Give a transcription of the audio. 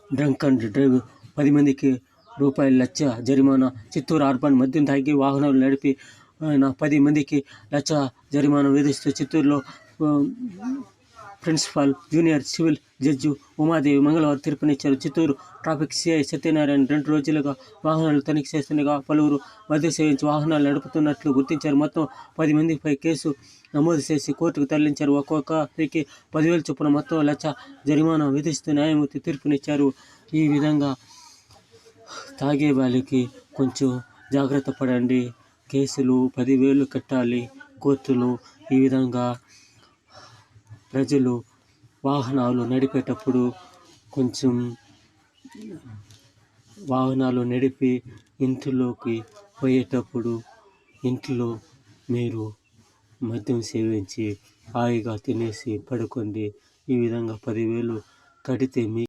Drunk and drive 10 మందికి రూ. 1,00,000 జరిమానా. చిత్తూరు అర్బన్ మద్యం తాగి వాహనాలు నడిపి 10 మందికి లక్ష జరిమానా విధిస్తూ చిత్తూరులో principal junior civil judge Umadevi మంగళవారం తీర్పునిచ్చారు. చిత్తూరు ట్రాఫిక్ సిఐ సత్యనారాయణ 2 రోజులుగా వాహనాలు తనిఖీ చేస్తుండగా పలువురు మద్యం సేవించి వాహనాలు నడుపుతున్నట్లు గుర్తించారు. మొత్తం 10 మందిపై కేసు నమోదు చేసి కోర్టుకు తరలించారు. ఒక్కొక్కరికి 10,000 చొప్పున మొత్తం 1,00,000 జరిమానా విధిస్తూ న్యాయమూర్తి తీర్పునిచ్చారు. ఈ విధంగా తాగే వాళ్ళకి కొంచెం జాగ్రత్త పడండి. కేసులు 10,000 కట్టాలి కోర్టులు. ఈ విధంగా ప్రజలు వాహనాలు నడిపేటప్పుడు కొంచెం వాహనాలు నడిపి ఇంటిలోకి పోయేటప్పుడు ఇంట్లో మీరు మద్యం సేవించి హాయిగా తినేసి పడుకోండి. ఈ విధంగా 10,000 కడితే మీ